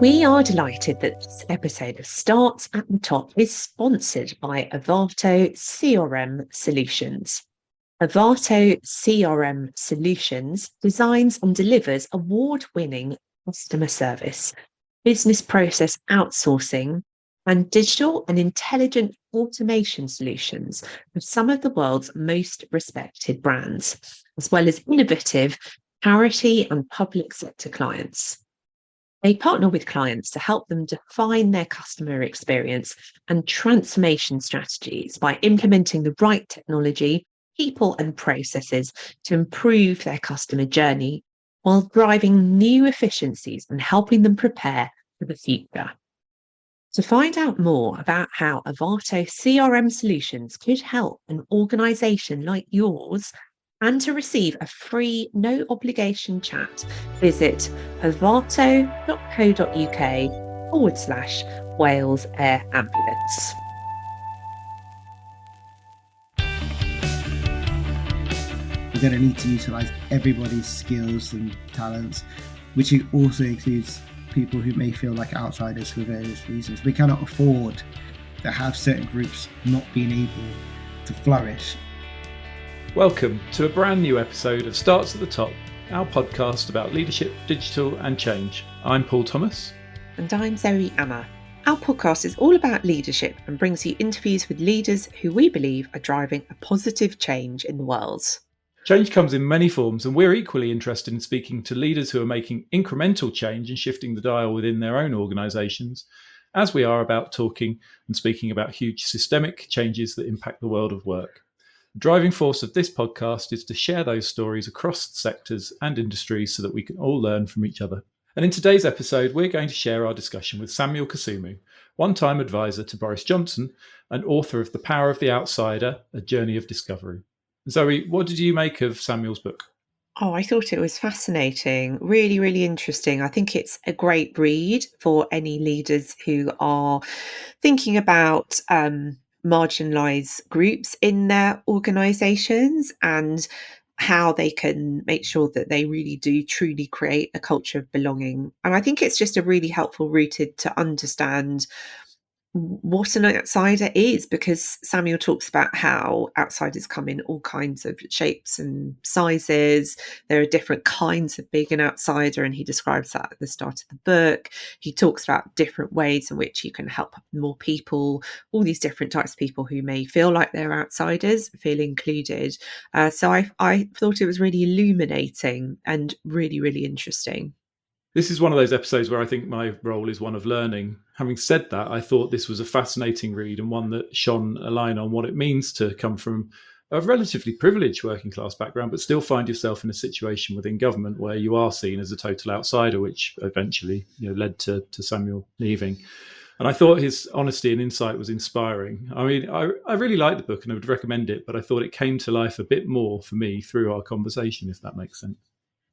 We are delighted that this episode of Starts at the Top is sponsored by Avato CRM Solutions. Avato CRM Solutions designs and delivers award-winning customer service, business process outsourcing, and digital and intelligent automation solutions for some of the world's most respected brands, as well as innovative charity and public sector clients. They partner with clients to help them define their customer experience and transformation strategies by implementing the right technology, people, and processes to improve their customer journey while driving new efficiencies and helping them prepare for the future. To find out more about how Avato CRM Solutions could help an organisation like yours, and to receive a free, no obligation chat, visit avato.co.uk/Wales Air Ambulance. We're going to need to utilise everybody's skills and talents, which also includes people who may feel like outsiders for various reasons. We cannot afford to have certain groups not being able to flourish. Welcome to a brand new episode of Starts at the Top, our podcast about leadership, digital and change. I'm Paul Thomas. And I'm Zoe Amma. Our podcast is all about leadership and brings you interviews with leaders who we believe are driving a positive change in the world. Change comes in many forms, and we're equally interested in speaking to leaders who are making incremental change and shifting the dial within their own organisations, as we are about talking and speaking about huge systemic changes that impact the world of work. The driving force of this podcast is to share those stories across sectors and industries so that we can all learn from each other. And in today's episode, we're going to share our discussion with Samuel Kasumu, one-time advisor to Boris Johnson and author of The Power of the Outsider, A Journey of Discovery. Zoe, what did you make of Samuel's book? Oh, I thought it was fascinating. Really, really interesting. I think it's a great read for any leaders who are thinking about marginalised groups in their organisations and how they can make sure that they really do truly create a culture of belonging. And I think it's just a really helpful route to understand what an outsider is, because Samuel talks about how outsiders come in all kinds of shapes and sizes. There are different kinds of being an outsider, and he describes that at the start of the book. He talks about different ways in which you can help more people, all these different types of people who may feel like they're outsiders, feel included. So I thought it was really illuminating and really, really interesting. This is one of those episodes where I think my role is one of learning. Having said that, I thought this was a fascinating read and one that shone a line on what it means to come from a relatively privileged working class background, but still find yourself in a situation within government where you are seen as a total outsider, which eventually led to Samuel leaving. And I thought his honesty and insight was inspiring. I mean, I really liked the book and I would recommend it, but I thought it came to life a bit more for me through our conversation, if that makes sense.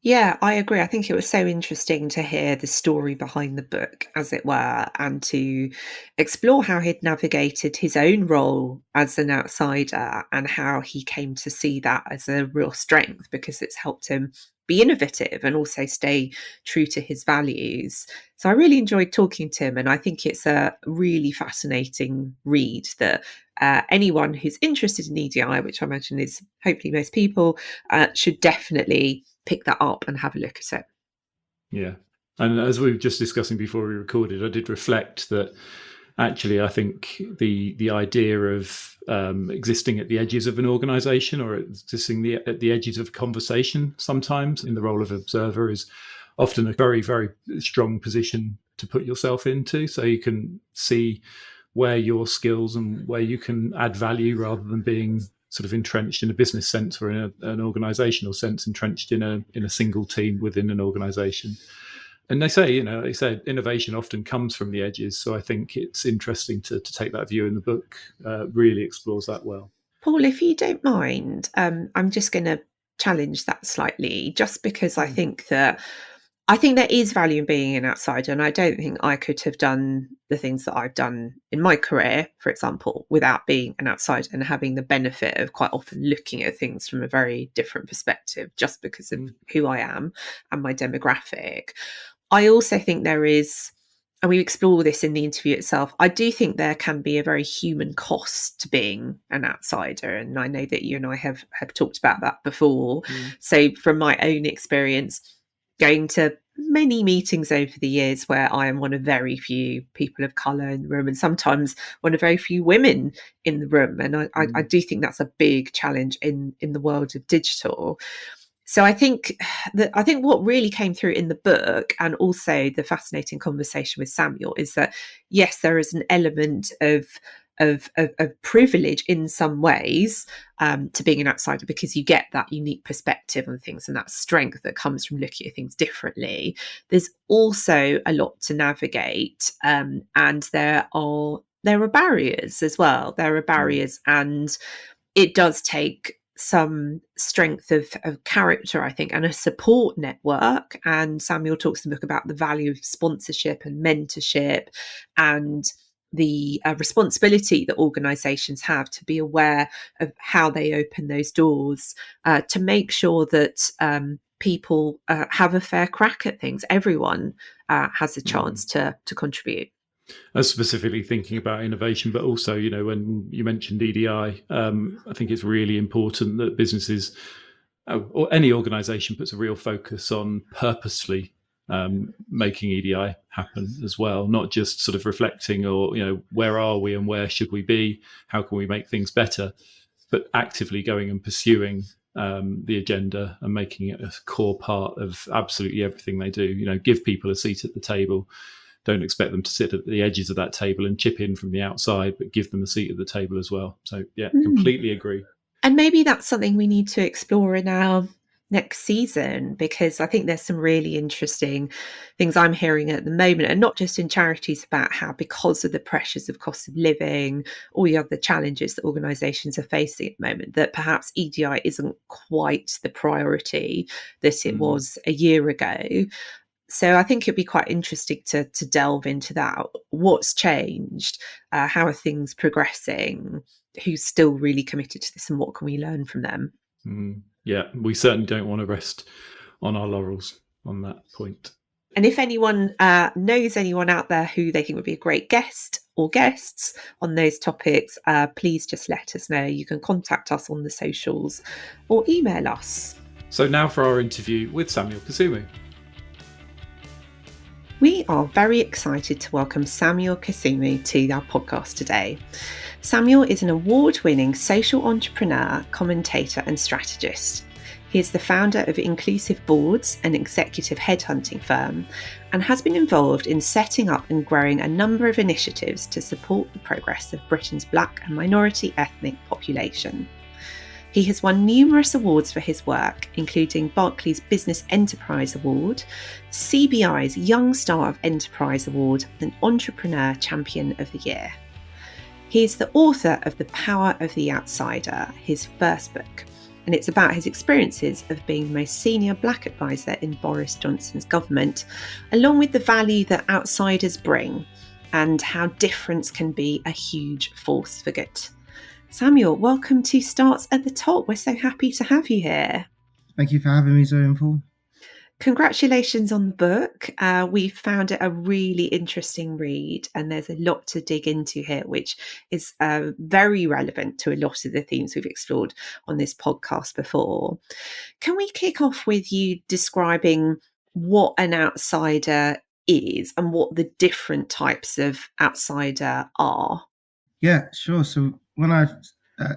Yeah, I agree. I think it was so interesting to hear the story behind the book, as it were, and to explore how he'd navigated his own role as an outsider and how he came to see that as a real strength because it's helped him be innovative and also stay true to his values. So I really enjoyed talking to him, and I think it's a really fascinating read that anyone who's interested in EDI, which I imagine is hopefully most people, should definitely pick that up and have a look at it. Yeah. And as we were just discussing before we recorded, I did reflect that actually I think the idea of existing at the edges of an organisation or existing at the edges of conversation sometimes in the role of observer is often a very, very strong position to put yourself into, so you can see where your skills and where you can add value rather than being sort of entrenched in a business sense or in an organisational sense, entrenched in a single team within an organisation. And they say, innovation often comes from the edges. So I think it's interesting to take that view in the book. Really explores that well. Paul, if you don't mind, I'm just going to challenge that slightly, just because I think there is value in being an outsider, and I don't think I could have done the things that I've done in my career, for example, without being an outsider and having the benefit of quite often looking at things from a very different perspective, just because of who I am and my demographic. I also think there is and we explore this in the interview itself, I do think there can be a very human cost to being an outsider. And I know that you and I have talked about that before. So from my own experience, going to many meetings over the years where I am one of very few people of colour in the room, and sometimes one of very few women in the room. And I do think that's a big challenge in the world of digital. So I think what really came through in the book, and also the fascinating conversation with Samuel, is that yes, there is an element of privilege in some ways to being an outsider, because you get that unique perspective on things and that strength that comes from looking at things differently. There's also a lot to navigate, and there are barriers as well. There are barriers, and it does take some strength of character, I think, and a support network. And Samuel talks in the book about the value of sponsorship and mentorship, and the responsibility that organisations have to be aware of how they open those doors to make sure that people have a fair crack at things. Everyone has a chance to contribute. I was specifically thinking about innovation, but also, when you mentioned EDI, I think it's really important that businesses or any organisation puts a real focus on purposely making EDI happen as well, not just sort of reflecting or, where are we and where should we be? How can we make things better? But actively going and pursuing the agenda and making it a core part of absolutely everything they do. Give people a seat at the table. Don't expect them to sit at the edges of that table and chip in from the outside, but give them a seat at the table as well. So, yeah, completely agree. And maybe that's something we need to explore in our next season, because I think there's some really interesting things I'm hearing at the moment, and not just in charities, about how, because of the pressures of cost of living, all the other challenges that organisations are facing at the moment, that perhaps EDI isn't quite the priority that it was a year ago. So I think it'd be quite interesting to delve into that. What's changed? How are things progressing? Who's still really committed to this, and what can we learn from them? Yeah, we certainly don't want to rest on our laurels on that point. And if anyone knows anyone out there who they think would be a great guest or guests on those topics, please just let us know. You can contact us on the socials or email us. So now for our interview with Samuel Kasumu. We are very excited to welcome Samuel Kasumu to our podcast today. Samuel is an award-winning social entrepreneur, commentator and strategist. He is the founder of Inclusive Boards, an executive headhunting firm, and has been involved in setting up and growing a number of initiatives to support the progress of Britain's Black and minority ethnic population. He has won numerous awards for his work, including Barclays Business Enterprise Award, CBI's Young Star of Enterprise Award, and Entrepreneur Champion of the Year. He is the author of The Power of the Outsider, his first book, and it's about his experiences of being the most senior Black advisor in Boris Johnson's government, along with the value that outsiders bring and how difference can be a huge force for good. Samuel, welcome to Starts at the Top. We're so happy to have you here. Thank you for having me, Zoe and Paul. Congratulations on the book. We found it a really interesting read, and there's a lot to dig into here, which is very relevant to a lot of the themes we've explored on this podcast before. Can we kick off with you describing what an outsider is and what the different types of outsider are? Yeah, sure. So when I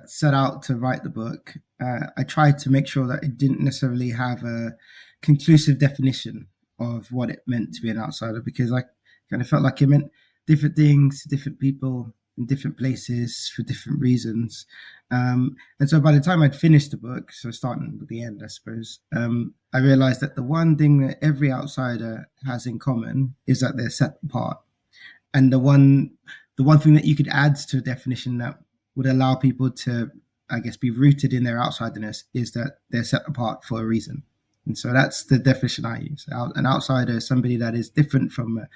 set out to write the book, I tried to make sure that it didn't necessarily have a conclusive definition of what it meant to be an outsider, because I kind of felt like it meant different things to different people in different places for different reasons. And so by the time I'd finished the book, so starting with the end, I suppose, I realized that the one thing that every outsider has in common is that they're set apart. And the one thing that you could add to a definition that would allow people to, I guess, be rooted in their outsiderness is that they're set apart for a reason. And so that's the definition I use. An outsider is somebody that is different from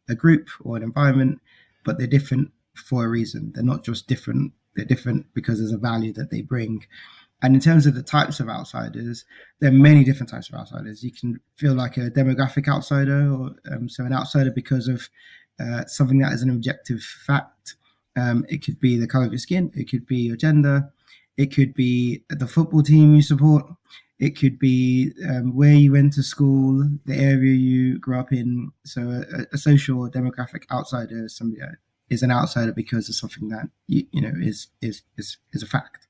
a group or an environment, but they're different for a reason. They're not just different. They're different because there's a value that they bring. And in terms of the types of outsiders, there are many different types of outsiders. You can feel like a demographic outsider, or so an outsider because of something that is an objective fact. It could be the color of your skin. It could be your gender. It could be the football team you support. It could be where you went to school, the area you grew up in. So a social or demographic outsider is somebody that is an outsider because of something that is a fact.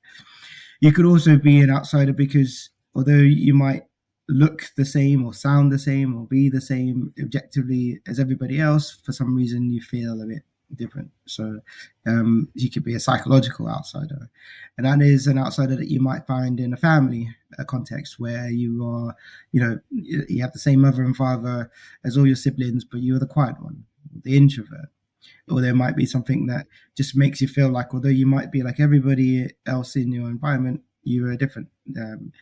You could also be an outsider because although you might look the same or sound the same or be the same objectively as everybody else, for some reason you feel a bit different. So you could be a psychological outsider, and that is an outsider that you might find in a family context where you are, you have the same mother and father as all your siblings, but you're the quiet one, the introvert. Or there might be something that just makes you feel like, although you might be like everybody else in your environment, you are different.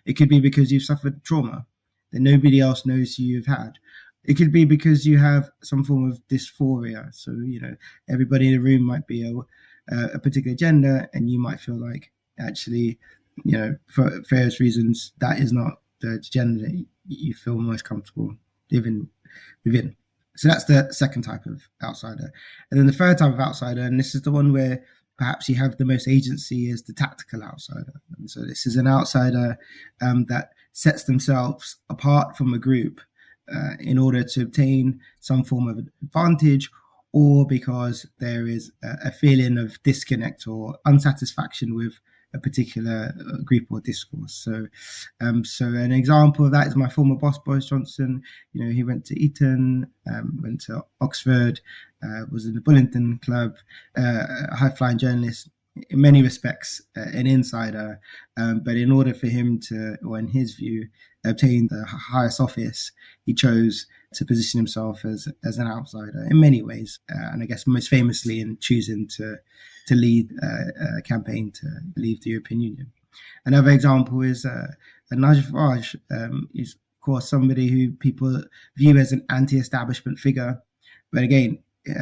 It could be because you've suffered trauma that nobody else knows you've had. It could be because you have some form of dysphoria. So, everybody in the room might be a particular gender, and you might feel like actually, for various reasons, that is not the gender that you feel most comfortable living within. So that's the second type of outsider. And then the third type of outsider, and this is the one where perhaps you have the most agency, is the tactical outsider. And so this is an outsider that sets themselves apart from a group in order to obtain some form of advantage, or because there is a feeling of disconnect or unsatisfaction with a particular group or discourse. So an example of that is my former boss, Boris Johnson. He went to Eton, went to Oxford, was in the Bullingdon Club, a high-flying journalist, in many respects an insider, but in order for him to, or in his view, obtain the highest office, he chose to position himself as an outsider in many ways, and I guess most famously in choosing to lead a campaign to leave the European Union. Another example is Nigel Farage. He's, of course, somebody who people view as an anti-establishment figure, but again,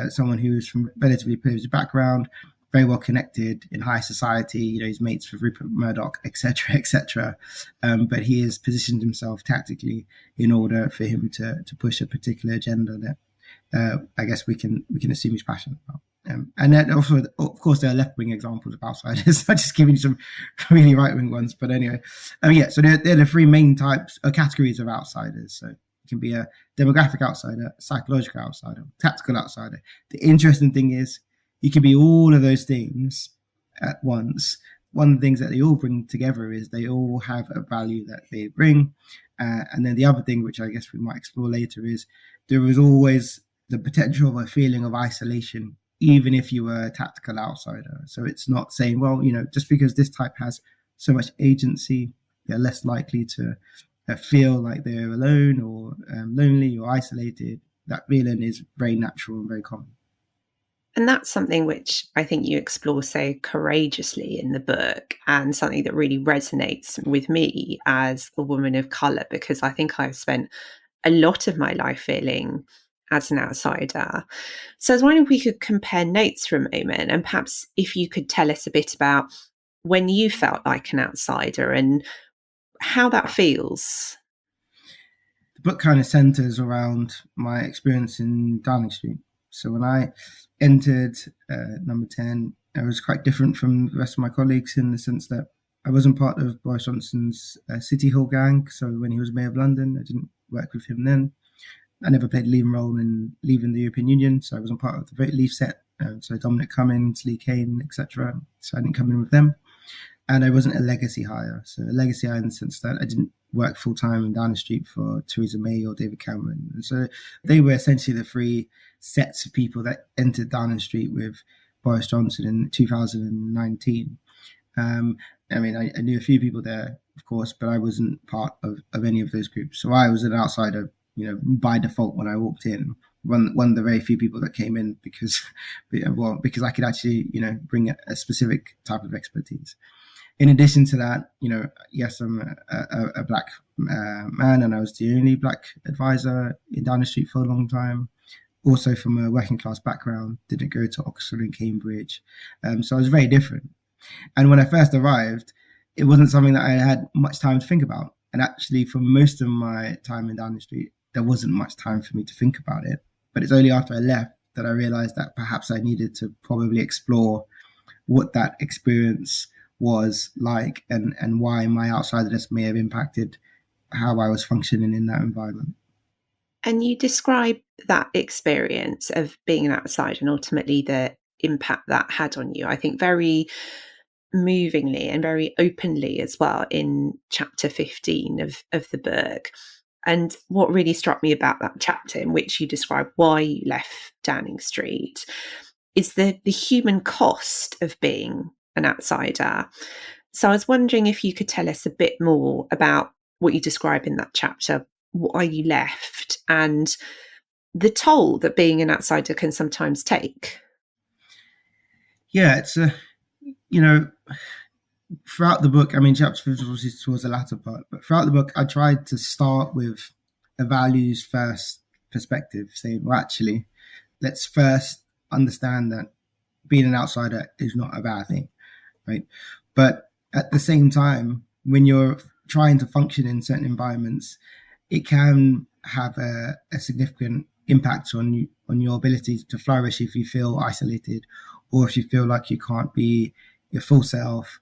someone who's from a relatively privileged background, very well connected in high society. He's mates with Rupert Murdoch, etc., etc. But he has positioned himself tactically in order for him to push a particular agenda that I guess we can assume he's passionate about. And then also, of course, there are left-wing examples of outsiders. I'm just giving you some really right-wing ones. But anyway, so they're the three main types or categories of outsiders. So it can be a demographic outsider, a psychological outsider, tactical outsider. The interesting thing is, you can be all of those things at once. One of the things that they all bring together is they all have a value that they bring. And then the other thing, which I guess we might explore later, is there is always the potential of a feeling of isolation, even if you were a tactical outsider. So it's not saying, well, just because this type has so much agency, they're less likely to feel like they're alone or lonely or isolated. That feeling is very natural and very common. And that's something which I think you explore so courageously in the book, and something that really resonates with me as a woman of colour, because I think I've spent a lot of my life feeling as an outsider. So I was wondering if we could compare notes for a moment, and perhaps if you could tell us a bit about when you felt like an outsider and how that feels. The book kind of centres around my experience in Downing Street. So when I entered number 10, I was quite different from the rest of my colleagues in the sense that I wasn't part of Boris Johnson's City Hall gang. So when he was Mayor of London, I didn't work with him then. I never played a leading role in leaving the European Union, so I wasn't part of the Vote Leave set. So Dominic Cummings, Lee Kane, etc. So I didn't come in with them. And I wasn't a legacy hire. So a legacy hire in the sense that I didn't work full-time in Downing Street for Theresa May or David Cameron. And so they were essentially the three sets of people that entered Downing Street with Boris Johnson in 2019. I knew a few people there, of course, but I wasn't part of any of those groups. So I was an outsider, by default when I walked in. One of the very few people that came in because I could actually, bring a specific type of expertise. In addition to that, yes, I'm a black man, and I was the only black advisor in Downing Street for a long time. Also from a working class background, didn't go to Oxford and Cambridge. So I was very different. And when I first arrived, it wasn't something that I had much time to think about. And actually, for most of my time in Downing Street, there wasn't much time for me to think about it. But it's only after I left that I realized that perhaps I needed to probably explore what that experience was like, and why my outsiderness may have impacted how I was functioning in that environment. And you describe that experience of being an outsider and ultimately the impact that had on you, I think, very movingly and very openly as well in chapter 15 of the book. And what really struck me about that chapter, in which you describe why you left Downing Street, is the human cost of being an outsider. So I was wondering if you could tell us a bit more about what you describe in that chapter, why you left, and the toll that being an outsider can sometimes take. Yeah, it's throughout the book, I mean, chapter 15 was towards the latter part, but throughout the book, I tried to start with a values first perspective, saying, well, actually, let's first understand that being an outsider is not a bad thing, right? But at the same time, when you're trying to function in certain environments, it can have a significant impact on your ability to flourish if you feel isolated, or if you feel like you can't be your full self,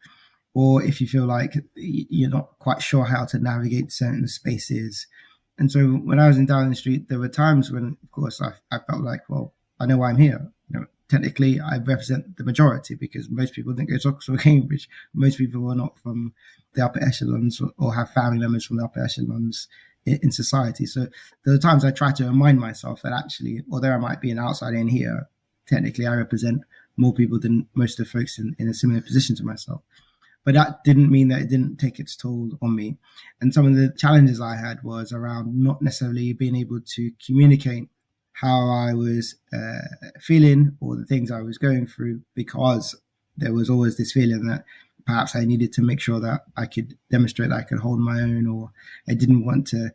or if you feel like you're not quite sure how to navigate certain spaces. And so when I was in Downing Street, there were times when, of course, I felt like, well, I know why I'm here. Technically, I represent the majority, because most people didn't go to Oxford or Cambridge. Most people are not from the upper echelons or have family members from the upper echelons in society. So there are times I try to remind myself that actually, although I might be an outsider in here, technically I represent more people than most of the folks in a similar position to myself. But that didn't mean that it didn't take its toll on me. And some of the challenges I had was around not necessarily being able to communicate how I was feeling or the things I was going through, because there was always this feeling that perhaps I needed to make sure that I could demonstrate that I could hold my own, or I didn't want to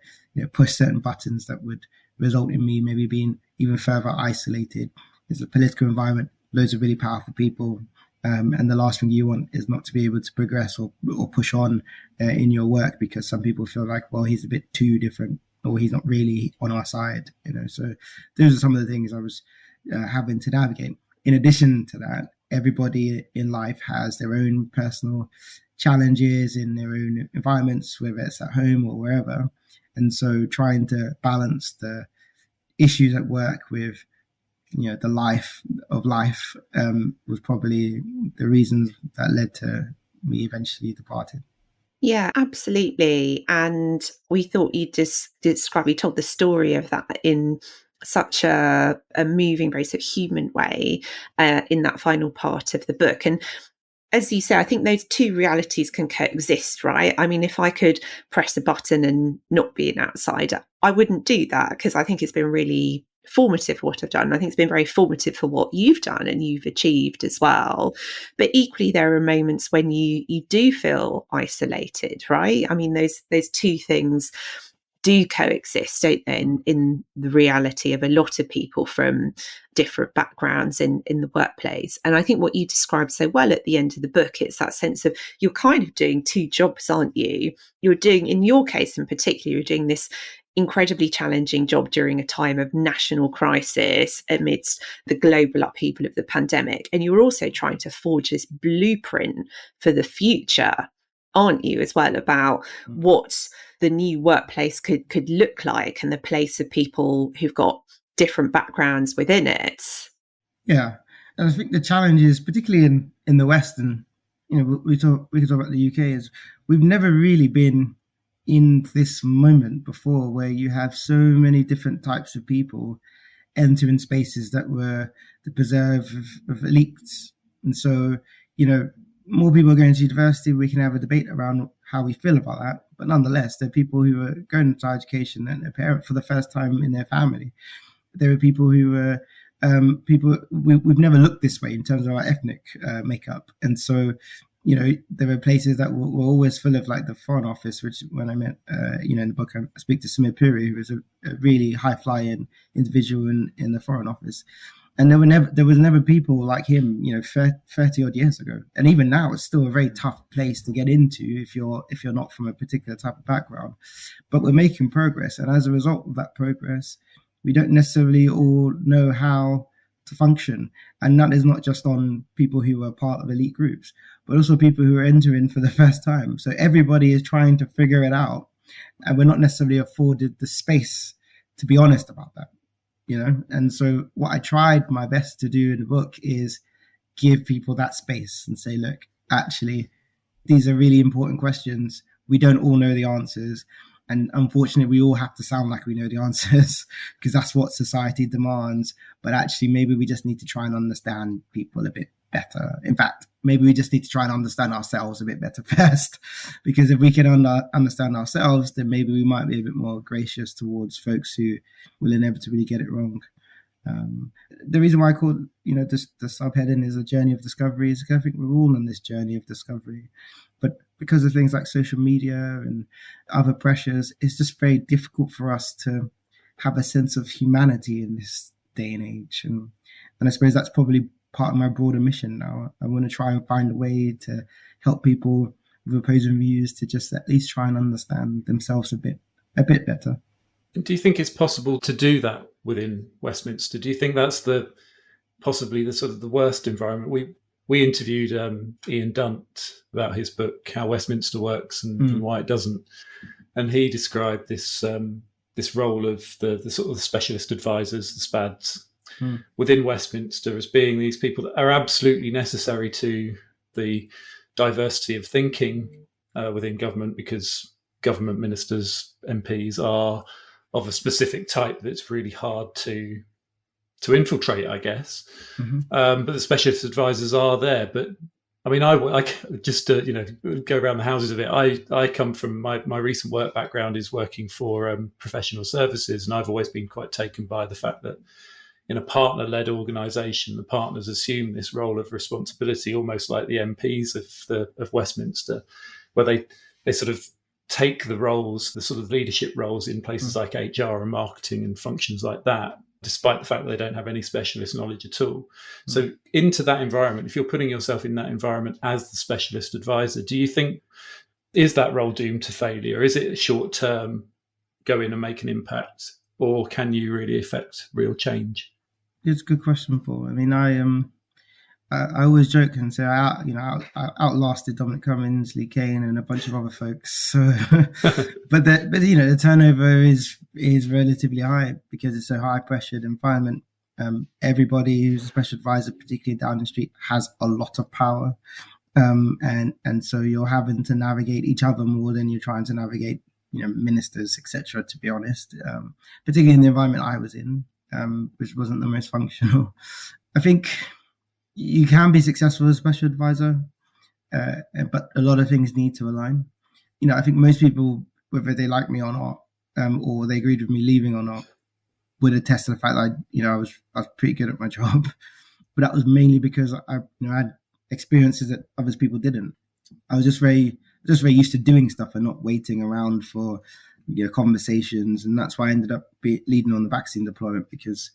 push certain buttons that would result in me maybe being even further isolated. It's a political environment, loads of really powerful people, and the last thing you want is not to be able to progress or push on in your work, because some people feel like, well, he's a bit too different, or he's not really on our side. So those are some of the things I was having to navigate. In addition to that, everybody in life has their own personal challenges in their own environments, whether it's at home or wherever. And so trying to balance the issues at work with the life was probably the reasons that led to me eventually departing. Yeah, absolutely. And we thought you you told the story of that in such a moving, very sort of human way in that final part of the book. And as you say, I think those two realities can coexist, right? I mean, if I could press a button and not be an outsider, I wouldn't do that, because I think it's been really formative for what I've done. I think it's been very formative for what you've done and you've achieved as well. But equally, there are moments when you do feel isolated, right? I mean, those two things do coexist, don't they, in the reality of a lot of people from different backgrounds in the workplace. And I think what you described so well at the end of the book, it's that sense of you're kind of doing two jobs, aren't you? You're doing, in your case in particular, you're doing this incredibly challenging job during a time of national crisis amidst the global upheaval of the pandemic. And you're also trying to forge this blueprint for the future, aren't you, as well, about what the new workplace could look like and the place of people who've got different backgrounds within it. Yeah. And I think the challenge is, particularly in the West, and we can talk about the UK, is we've never really been in this moment before where you have so many different types of people entering spaces that were the preserve of elites. And so, more people are going to university, we can have a debate around how we feel about that. But nonetheless, there are people who are going into education and a parent for the first time in their family. There are people who are we've never looked this way in terms of our ethnic makeup. And so, there are places that were always full of like the Foreign Office, which when I met, in the book, I speak to Samuel Kasumu, who was a really high-flying individual in the Foreign Office. And there was never people like him, 30 odd years ago. And even now, it's still a very tough place to get into if you're not from a particular type of background. But we're making progress. And as a result of that progress, we don't necessarily all know how to function. And that is not just on people who are part of elite groups, but also people who are entering for the first time. So everybody is trying to figure it out. And we're not necessarily afforded the space to be honest about that, And so what I tried my best to do in the book is give people that space and say, look, actually, these are really important questions. We don't all know the answers. And unfortunately, we all have to sound like we know the answers because that's what society demands. But actually, maybe we just need to try and understand people a bit better. In fact, maybe we just need to try and understand ourselves a bit better first, because if we can understand ourselves, then maybe we might be a bit more gracious towards folks who will inevitably get it wrong. The reason why I call the subheading is a journey of discovery is because I think we're all on this journey of discovery, but because of things like social media and other pressures, it's just very difficult for us to have a sense of humanity in this day and age. And I suppose that's probably part of my broader mission now. I want to try and find a way to help people with opposing views to just at least try and understand themselves a bit better. Do you think it's possible to do that within Westminster? Do you think that's possibly the sort of the worst environment? We interviewed Ian Dunt about his book, How Westminster Works and Why It Doesn't. And he described this role of the sort of the specialist advisors, the SPADs, within Westminster as being these people that are absolutely necessary to the diversity of thinking within government, because government ministers, MPs are of a specific type that's really hard to infiltrate, I guess. But the specialist advisors are there. But I mean, I just to go around the houses of it. I come from my recent work background is working for professional services, and I've always been quite taken by the fact that in a partner-led organisation, the partners assume this role of responsibility, almost like the MPs of Westminster, where they sort of take the roles, the sort of leadership roles in places like HR and marketing and functions like that, despite the fact that they don't have any specialist knowledge at all. So into that environment, if you're putting yourself in that environment as the specialist advisor, do you think, is that role doomed to failure? Is it short term, go in and make an impact, or can you really affect real change? It's a good question, Paul. I mean, I always joke and say I outlasted Dominic Cummings, Lee Kane, and a bunch of other folks. So, but the turnover is relatively high because it's a high pressured environment. Everybody who's a special advisor, particularly down the street, has a lot of power, and so you're having to navigate each other more than you're trying to navigate ministers, etc. To be honest, particularly in the environment I was in, which wasn't the most functional. I think you can be successful as a special advisor, but a lot of things need to align. I think most people, whether they like me or not, or they agreed with me leaving or not, would attest to the fact that I was pretty good at my job. But that was mainly because I had experiences that other people didn't. I was just very used to doing stuff and not waiting around for conversations, and that's why I ended up leading on the vaccine deployment, because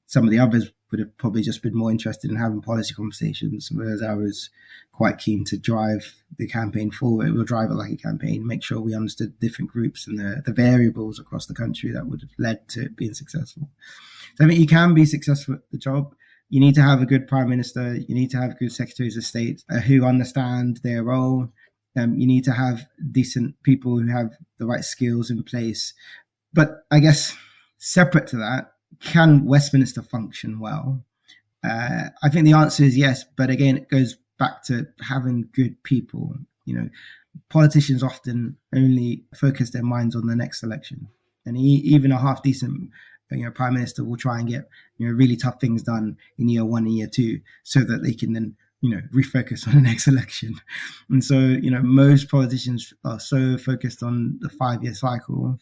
some of the others would have probably just been more interested in having policy conversations, whereas I was quite keen to drive the campaign forward. We'll drive it like a campaign, make sure we understood different groups and the variables across the country that would have led to it being successful. So I think you can be successful at the job. You need to have a good prime minister. You need to have good secretaries of state who understand their role. You need to have decent people who have the right skills in place. But I guess separate to that, can Westminster function well? I think the answer is yes, but again, it goes back to having good people. Politicians often only focus their minds on the next election, and even a half decent prime minister will try and get really tough things done in year 1 and year 2, so that they can then refocus on the next election. And so most politicians are so focused on the 5-year cycle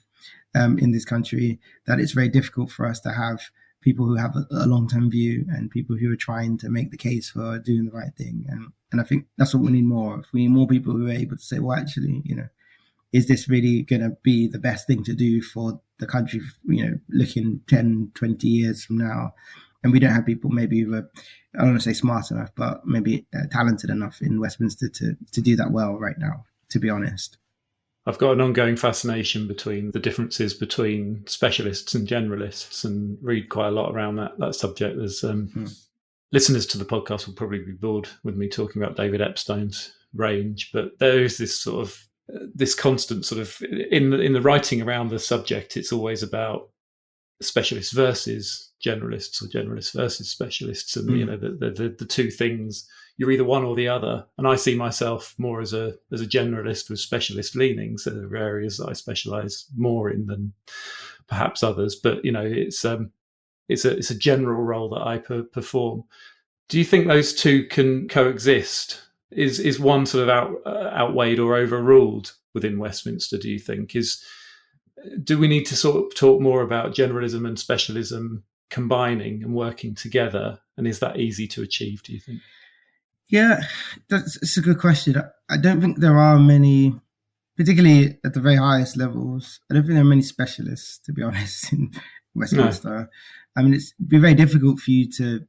in this country that it's very difficult for us to have people who have a long-term view and people who are trying to make the case for doing the right thing. And I think that's what we need more of. We need more people who are able to say, well, actually, is this really going to be the best thing to do for the country, looking 10, 20 years from now? And we don't have people maybe who are, I don't want to say smart enough, but maybe talented enough in Westminster to do that well right now, to be honest. I've got an ongoing fascination between the differences between specialists and generalists, and read quite a lot around that subject. There's listeners to the podcast will probably be bored with me talking about David Epstein's range, but there is this sort of this constant sort of in the writing around the subject. It's always about specialists versus generalists, or generalists versus specialists, and you know the two things. You're either one or the other, and I see myself more as a generalist with specialist leanings. There are areas that I specialise more in than perhaps others, but you know it's a general role that I perform. Do you think those two can coexist? Is one sort of outweighed or overruled within Westminster? Do you think do we need to sort of talk more about generalism and specialism combining and working together? And is that easy to achieve, do you think? Yeah, it's a good question. I don't think there are many, particularly at the very highest levels. I don't think there are many specialists, to be honest, in Westminster. No. I mean, it'd be very difficult for you to,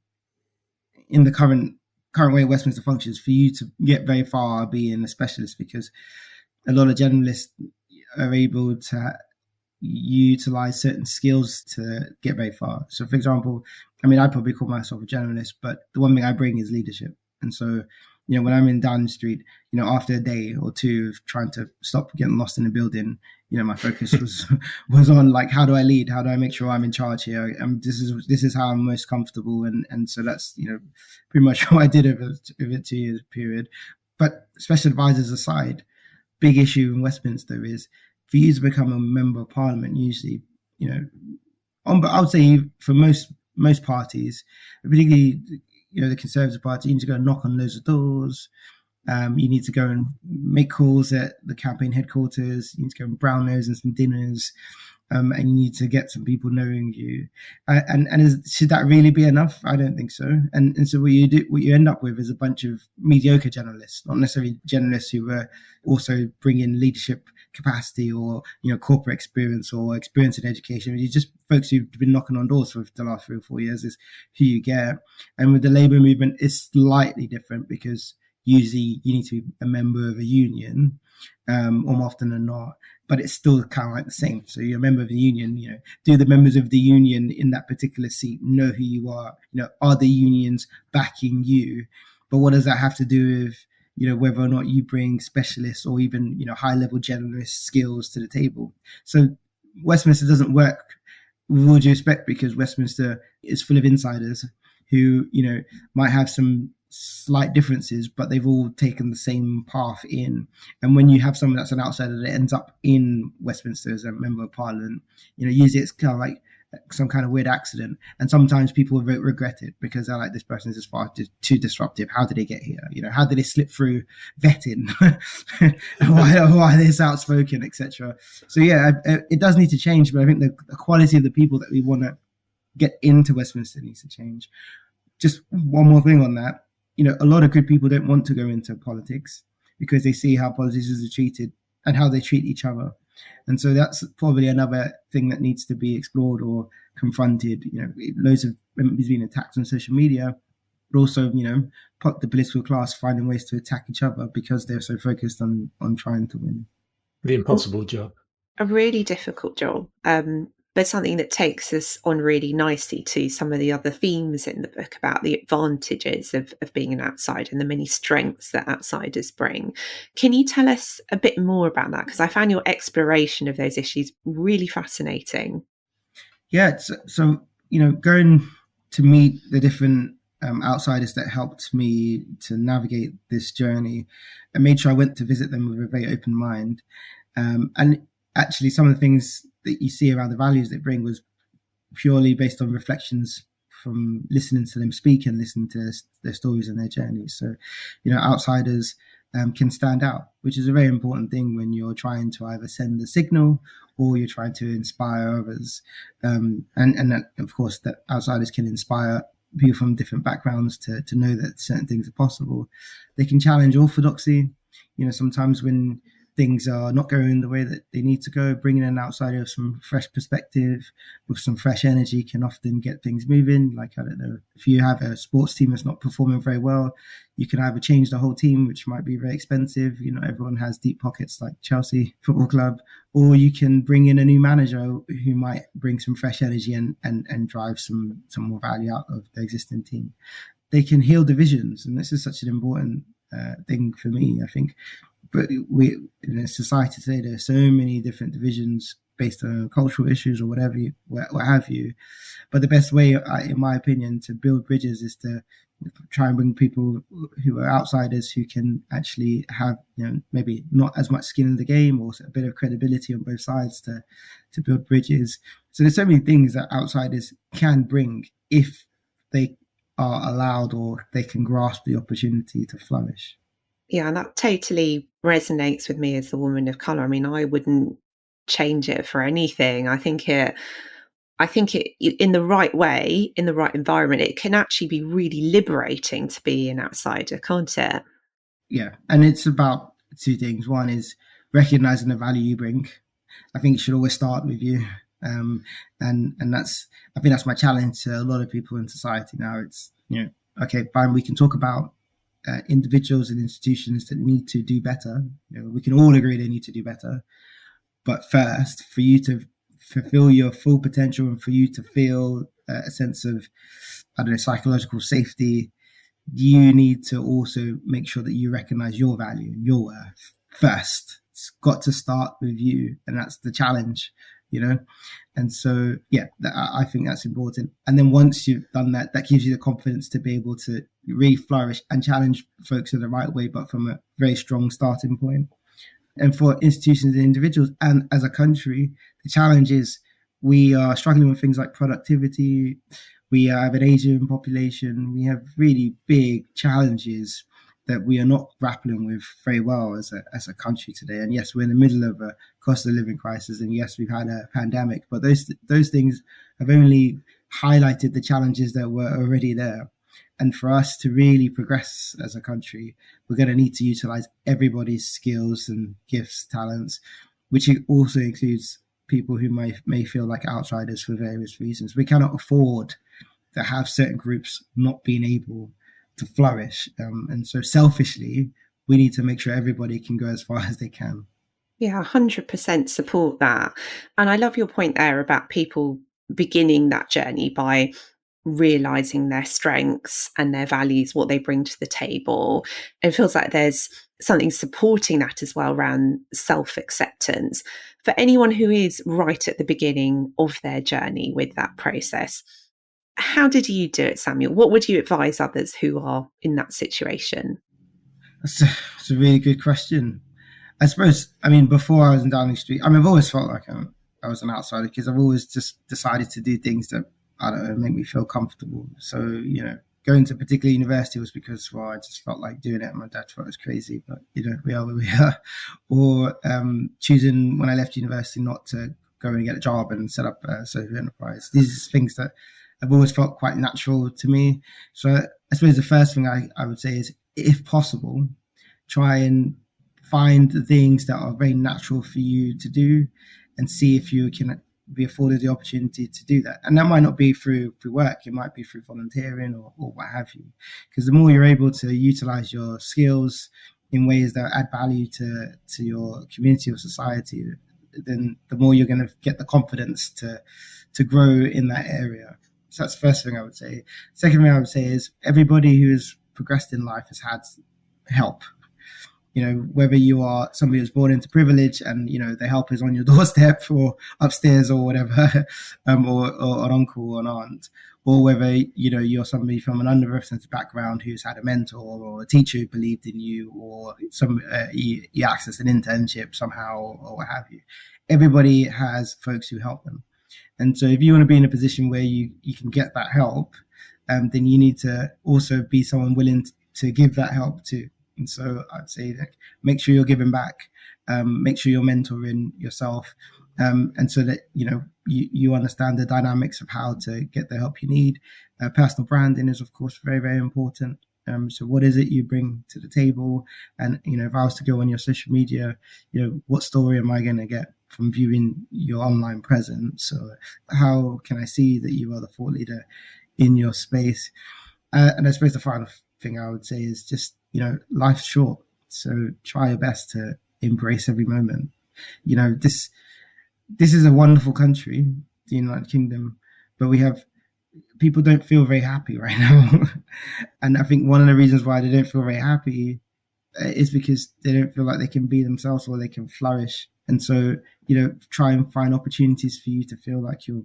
in the current way Westminster functions, for you to get very far being a specialist, because a lot of generalists are able to utilize certain skills to get very far. So, for example, I mean, I probably call myself a generalist, but the one thing I bring is leadership. And so, you know, when I'm in Downing Street, you know, after a day or two of trying to stop getting lost in a building, you know, my focus was on like, how do I lead? How do I make sure I'm in charge here? This is how I'm most comfortable. And so that's, you know, pretty much what I did over a 2 years period. But special advisors aside, big issue in Westminster is for you to become a member of Parliament, usually, you know, I would say for most parties, particularly, you know, the Conservative Party, you need to go and knock on loads of doors. You need to go and make calls at the campaign headquarters. You need to go and brown nose and some dinners. And you need to get some people knowing you. Should that really be enough? I don't think so. And so what you end up with is a bunch of mediocre journalists, not necessarily journalists who also bring in leadership capacity or, you know, corporate experience or experience in education. You just folks who've been knocking on doors for the last 3 or 4 years is who you get. And with the Labour movement, it's slightly different because usually you need to be a member of a union, or more often than not, but it's still kind of like the same. So you're a member of the union, you know, do the members of the union in that particular seat know who you are? You know, are the unions backing you? But what does that have to do with, you know, whether or not you bring specialists or even, you know, high level generalist skills to the table? So Westminster doesn't work with all due respect, because Westminster is full of insiders who, you know, might have some slight differences, but they've all taken the same path in. And when you have someone that's an outsider that ends up in Westminster as a member of Parliament, you know, usually it's kind of like some kind of weird accident. And sometimes people regret it because they're like, this person is just far too disruptive. How did they get here? You know, how did they slip through vetting? why are they this outspoken, etc.? So yeah, it does need to change, but I think the quality of the people that we want to get into Westminster needs to change. Just one more thing on that. You know, a lot of good people don't want to go into politics because they see how politicians are treated and how they treat each other. And so that's probably another thing that needs to be explored or confronted. You know, loads of MPs being attacked on social media, but also, you know, the political class finding ways to attack each other because they're so focused on trying to win. The impossible job. A really difficult job. But something that takes us on really nicely to some of the other themes in the book about the advantages of being an outsider and the many strengths that outsiders bring. Can you tell us a bit more about that? Because I found your exploration of those issues really fascinating. Yeah, so you know, going to meet the different outsiders that helped me to navigate this journey, I made sure I went to visit them with a very open mind. And actually, some of the things that you see around the values they bring was purely based on reflections from listening to them speak and listening to their stories and their journeys. So, you know, outsiders can stand out, which is a very important thing when you're trying to either send a signal or you're trying to inspire others. And that, of course, that outsiders can inspire people from different backgrounds to know that certain things are possible. They can challenge orthodoxy. You know, sometimes when things are not going the way that they need to go, bringing an outsider with some fresh perspective, with some fresh energy can often get things moving. Like, I don't know, if you have a sports team that's not performing very well, you can either change the whole team, which might be very expensive. You know, everyone has deep pockets like Chelsea Football Club, or you can bring in a new manager who might bring some fresh energy and drive some more value out of the existing team. They can heal divisions, and this is such an important thing for me, I think. But we, in a society today, there are so many different divisions based on cultural issues or whatever, what have you. But the best way, in my opinion, to build bridges is to try and bring people who are outsiders who can actually have, you know, maybe not as much skin in the game or a bit of credibility on both sides to build bridges. So there's so many things that outsiders can bring if they are allowed or they can grasp the opportunity to flourish. Yeah, and that totally resonates with me as a woman of colour. I mean, I wouldn't change it for anything. I think it in the right way, in the right environment, it can actually be really liberating to be an outsider, can't it? Yeah, and it's about two things. One is recognizing the value you bring. I think it should always start with you. And I think that's my challenge to a lot of people in society now. It's, you know, okay, fine, we can talk about individuals and institutions that need to do better. You know, we can all agree they need to do better. But first, for you to fulfill your full potential and for you to feel a sense of, I don't know, psychological safety, you need to also make sure that you recognize your value and your worth first. It's got to start with you. And that's the challenge, you know? And so, yeah, I think that's important. And then once you've done that, that gives you the confidence to be able to really flourish and challenge folks in the right way, but from a very strong starting point. And for institutions and individuals and as a country, the challenge is we are struggling with things like productivity. We have an aging population. We have really big challenges that we are not grappling with very well as a country today. And yes, we're in the middle of a cost of living crisis. And yes, we've had a pandemic, but those things have only highlighted the challenges that were already there. And for us to really progress as a country, we're going to need to utilize everybody's skills and gifts, talents, which also includes people who may feel like outsiders for various reasons. We cannot afford to have certain groups not being able to flourish. And so selfishly, we need to make sure everybody can go as far as they can. Yeah, 100% support that. And I love your point there about people beginning that journey by realizing their strengths and their values, what they bring to the table. It feels like there's something supporting that as well around self-acceptance. For anyone who is right at the beginning of their journey with that process, how did you do it, Samuel? What would you advise others who are in that situation? That's a really good question. I suppose, I mean, before I was in Downing Street, I mean, I've always felt like I was an outsider because I've always just decided to do things that, I don't know, make me feel comfortable. So, you know, going to a particular university was because, well, I just felt like doing it and my dad thought it was crazy, but, you know, we are where we are. Or choosing when I left university not to go and get a job and set up a social enterprise. These are things that have always felt quite natural to me. So I suppose the first thing I would say is, if possible, try and find the things that are very natural for you to do and see if you can be afforded the opportunity to do that. And that might not be through work, it might be through volunteering or what have you. Because the more you're able to utilize your skills in ways that add value to your community or society, then the more you're going to get the confidence to grow in that area. So that's the first thing I would say. Second thing I would say is everybody who has progressed in life has had help. You know, whether you are somebody who's born into privilege and, you know, the help is on your doorstep or upstairs or whatever, or an uncle or an aunt, or whether, you know, you're somebody from an underrepresented background who's had a mentor or a teacher who believed in you, or you accessed an internship somehow or what have you. Everybody has folks who help them. And so if you want to be in a position where you can get that help, then you need to also be someone willing to give that help to. And so I'd say, like, make sure you're giving back, make sure you're mentoring yourself, and so that, you know, you understand the dynamics of how to get the help you need. Personal branding is, of course, very, very important. So what is it you bring to the table? And, if I was to go on your social media, what story am I going to get from viewing your online presence? Or how can I see that you are the thought leader in your space? And I suppose the final thing I would say is just, life's short. So try your best to embrace every moment. This is a wonderful country, the United Kingdom, but people don't feel very happy right now. And I think one of the reasons why they don't feel very happy is because they don't feel like they can be themselves or they can flourish. And so, try and find opportunities for you to feel like you're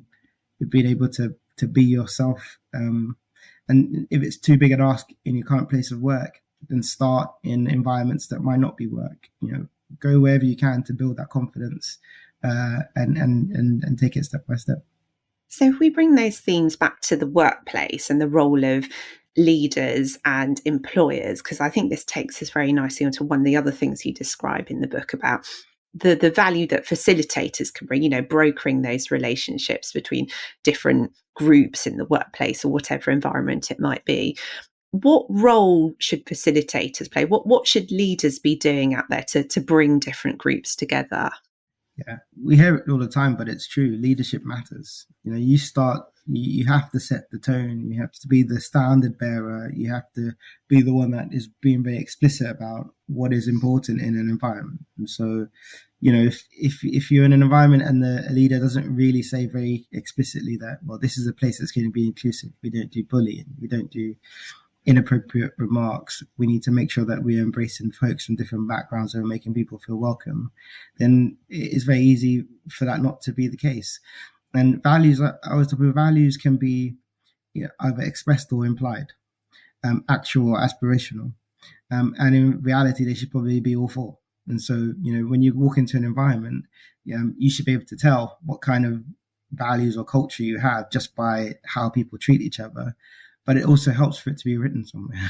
being able to be yourself. And if it's too big an ask in your current place of work, then start in environments that might not be work. Go wherever you can to build that confidence, and take it step by step. So if we bring those themes back to the workplace and the role of leaders and employers, because I think this takes us very nicely onto one of the other things you describe in the book about the value that facilitators can bring, brokering those relationships between different groups in the workplace or whatever environment it might be. What role should facilitators play? What should leaders be doing out there to bring different groups together? Yeah, we hear it all the time, but it's true. Leadership matters. You have to set the tone. You have to be the standard bearer. You have to be the one that is being very explicit about what is important in an environment. And so, if you're in an environment and a leader doesn't really say very explicitly that, well, this is a place that's going to be inclusive. We don't do bullying. We don't do inappropriate remarks. We need to make sure that we're embracing folks from different backgrounds and we're making people feel welcome. Then it's very easy for that not to be the case. And values, I always talk about values can be either expressed or implied, actual or aspirational. And in reality, they should probably be all four. And so, when you walk into an environment, you should be able to tell what kind of values or culture you have just by how people treat each other. But it also helps for it to be written somewhere.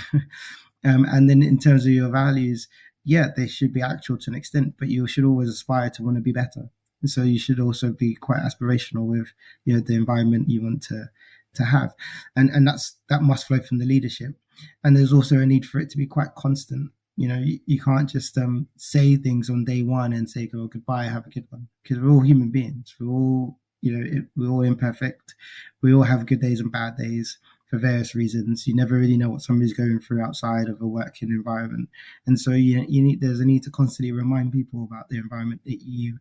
And then in terms of your values, they should be actual to an extent, but you should always aspire to want to be better. And so you should also be quite aspirational with the environment you want to have. And that must flow from the leadership. And there's also a need for it to be quite constant. You can't just say things on day one and say, oh, goodbye, have a good one. Because we're all human beings. We're all, we're all imperfect. We all have good days and bad days. For various reasons, you never really know what somebody's going through outside of a working environment, and so there's a need to constantly remind people about the environment that you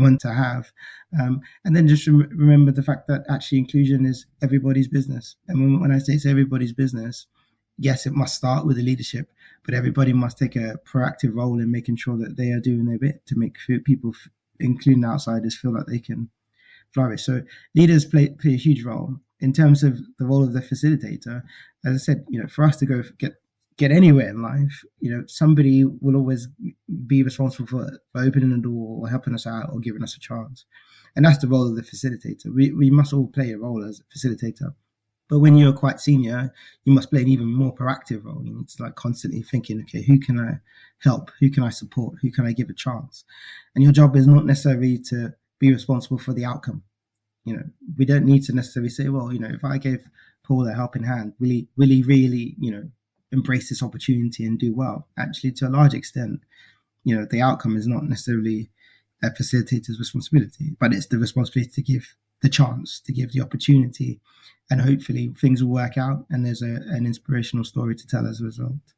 want to have, and then just remember the fact that actually inclusion is everybody's business. And when I say it's everybody's business, yes, it must start with the leadership, but everybody must take a proactive role in making sure that they are doing their bit to make people, including outsiders, feel like they can flourish. So leaders play a huge role. In terms of the role of the facilitator, as I said, for us to go get anywhere in life, somebody will always be responsible for opening the door or helping us out or giving us a chance. And that's the role of the facilitator. We must all play a role as a facilitator. But when you're quite senior, you must play an even more proactive role. You need to constantly thinking, okay, who can I help? Who can I support? Who can I give a chance? And your job is not necessarily to be responsible for the outcome. We don't need to necessarily say, well, if I gave Paul a helping hand, will he really, embrace this opportunity and do well? Actually, to a large extent, the outcome is not necessarily a facilitator's responsibility, but it's the responsibility to give the chance, to give the opportunity, and hopefully things will work out and there's an inspirational story to tell as a result.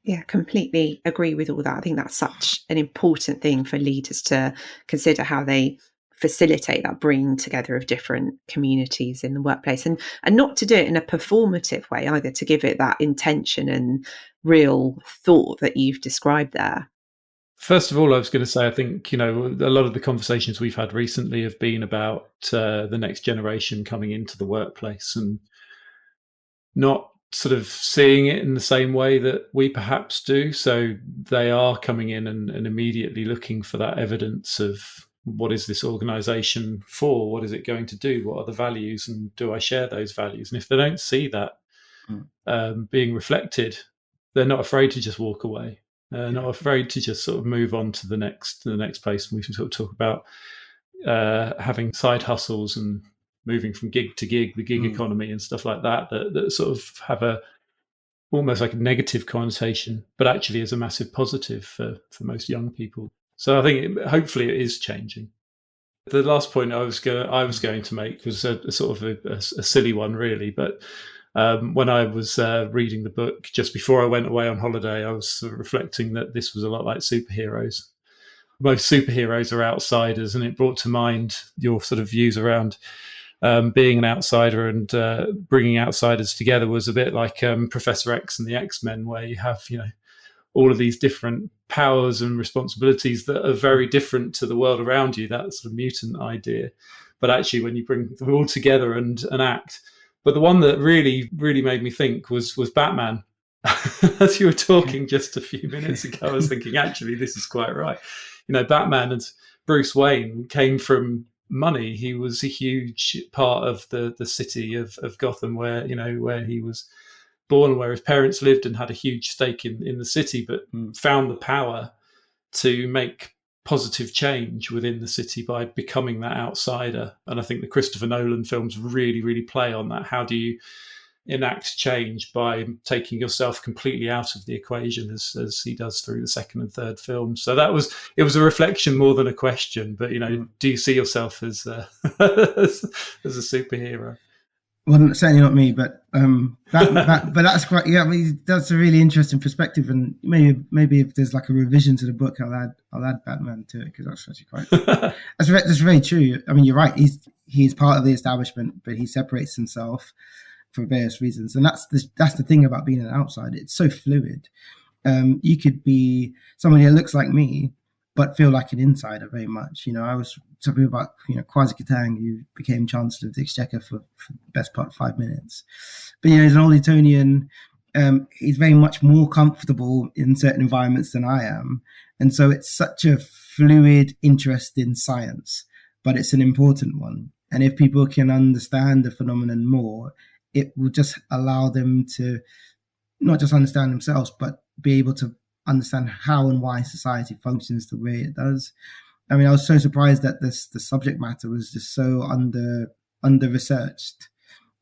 Yeah, completely agree with all that. I think that's such an important thing for leaders to consider, how they facilitate that bringing together of different communities in the workplace, and not to do it in a performative way either, to give it that intention and real thought that you've described there. First of all, I was going to say, I think, a lot of the conversations we've had recently have been about the next generation coming into the workplace and not sort of seeing it in the same way that we perhaps do. So they are coming in and immediately looking for that evidence of, what is this organization for? What is it going to do? What are the values? And do I share those values? And if they don't see that being reflected, they're not afraid to just walk away. Not afraid to just sort of move on to the next place. And we can sort of talk about having side hustles and moving from gig to gig, the gig economy and stuff like that, that sort of have almost like a negative connotation, but actually is a massive positive for most young people. So I think hopefully it is changing. The last point I was going to make was a sort of a silly one, really. But when I was reading the book just before I went away on holiday, I was sort of reflecting that this was a lot like superheroes. Most superheroes are outsiders, and it brought to mind your sort of views around being an outsider and bringing outsiders together was a bit like Professor X and the X-Men, where you have, all of these different powers and responsibilities that are very different to the world around you, that sort of mutant idea. But actually, when you bring them all together and act. But the one that really, really made me think was Batman. As you were talking just a few minutes ago, I was thinking, actually, this is quite right. Batman and Bruce Wayne came from money. He was a huge part of the city of Gotham, where he was born, where his parents lived, and had a huge stake in the city, but found the power to make positive change within the city by becoming that outsider. And I think the Christopher Nolan films really, really play on that. How do you enact change by taking yourself completely out of the equation, as he does through the second and third film? So it was a reflection more than a question. But do you see yourself as as a superhero? Well, certainly not me, but but that's quite, yeah. I mean, that's a really interesting perspective, and maybe if there's like a revision to the book, I'll add Batman to it, because that's actually quite that's very true. I mean, you're right. He's part of the establishment, but he separates himself for various reasons, and that's the thing about being an outsider. It's so fluid. You could be somebody that looks like me, but feel like an insider very much. I was talking about Kwasi Kwarteng, who became Chancellor of the Exchequer for the best part of 5 minutes. But he's an old Etonian. He's very much more comfortable in certain environments than I am, and so it's such a fluid interest in science, but it's an important one. And if people can understand the phenomenon more, it will just allow them to not just understand themselves, but be able to understand how and why society functions the way it does. I mean, I was so surprised that the subject matter was just so under researched,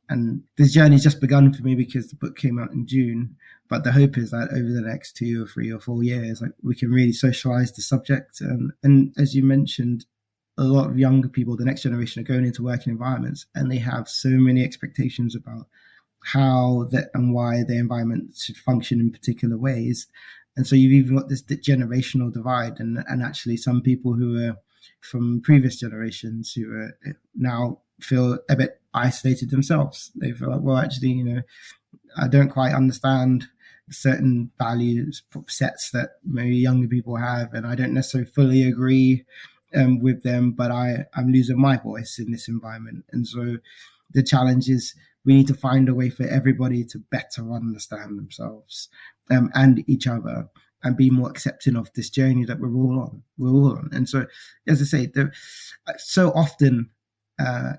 and this journey's just begun for me because the book came out in June. But the hope is that over the next 2 or 3 or 4 years, we can really socialize the subject. And as you mentioned, a lot of younger people, the next generation, are going into working environments, and they have so many expectations about how and why the environment should function in particular ways. And so you've even got this generational divide, and actually some people who are from previous generations who are now feel a bit isolated themselves. They feel like, well, actually, I don't quite understand certain values sets that maybe younger people have, and I don't necessarily fully agree with them, but I'm losing my voice in this environment. And so the challenge is we need to find a way for everybody to better understand themselves and each other, and be more accepting of this journey that we're all on. And so, as I say, so often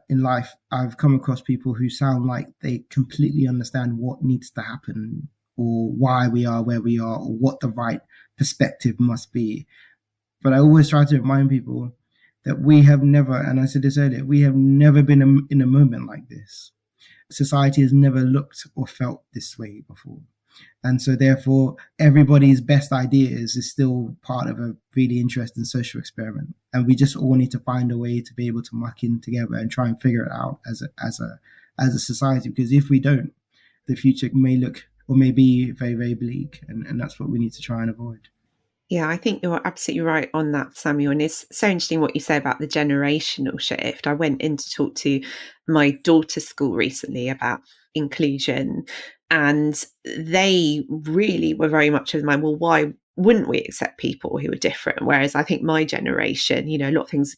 in life, I've come across people who sound like they completely understand what needs to happen, or why we are where we are, or what the right perspective must be. But I always try to remind people that we have never, and I said this earlier, we have never been in a moment like this. Society has never looked or felt this way before. And so therefore, everybody's best ideas is still part of a really interesting social experiment. And we just all need to find a way to be able to muck in together and try and figure it out as a society. Because if we don't, the future may look or may be very, very bleak. And that's what we need to try and avoid. Yeah, I think you're absolutely right on that, Samuel. And it's so interesting what you say about the generational shift. I went in to talk to my daughter's school recently about inclusion, and they really were very much of the mind, well, why wouldn't we accept people who are different? Whereas I think my generation, a lot of things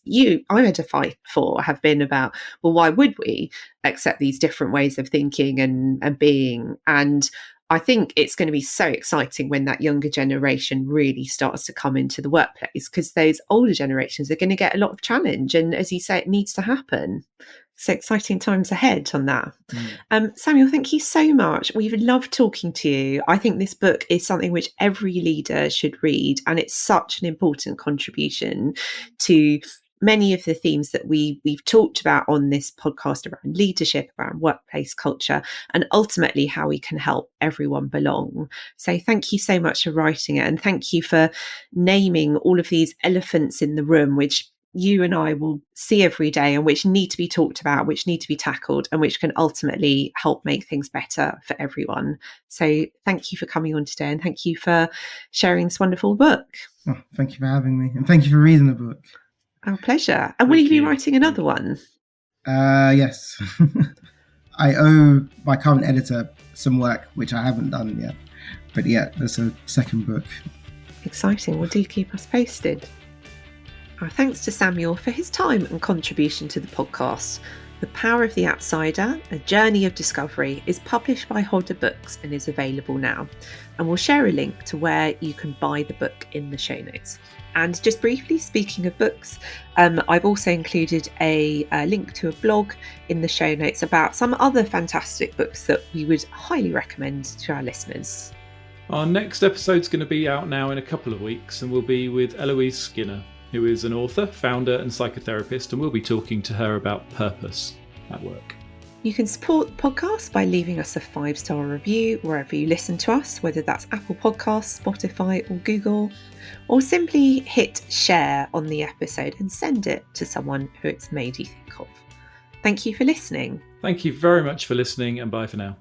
I had to fight for have been about, well, why would we accept these different ways of thinking and being? And I think it's going to be so exciting when that younger generation really starts to come into the workplace, because those older generations are going to get a lot of challenge. And as you say, it needs to happen. So exciting times ahead on that. Samuel, thank you so much. We've loved talking to you. I think this book is something which every leader should read, and it's such an important contribution to many of the themes that we've talked about on this podcast around leadership, around workplace culture, and ultimately how we can help everyone belong. So thank you so much for writing it, and thank you for naming all of these elephants in the room, which you and I will see every day and which need to be talked about, which need to be tackled, and which can ultimately help make things better for everyone. So thank you for coming on today, and thank you for sharing this wonderful book. Oh, thank you for having me, and thank you for reading the book. Our pleasure. And will you be writing another one? Yes. I owe my current editor some work, which I haven't done yet. But yeah, there's a second book. Exciting. Well, do keep us posted. Our thanks to Samuel for his time and contribution to the podcast. The Power of the Outsider, A Journey of Discovery, is published by Hodder Books and is available now. And we'll share a link to where you can buy the book in the show notes. And just briefly, speaking of books, I've also included a link to a blog in the show notes about some other fantastic books that we would highly recommend to our listeners. Our next episode's going to be out now in a couple of weeks, and we'll be with Eloise Skinner, who is an author, founder and psychotherapist, and we'll be talking to her about purpose at work. You can support the podcast by leaving us a 5-star review wherever you listen to us, whether that's Apple Podcasts, Spotify or Google, or simply hit share on the episode and send it to someone who it's made you think of. Thank you for listening. Thank you very much for listening, and bye for now.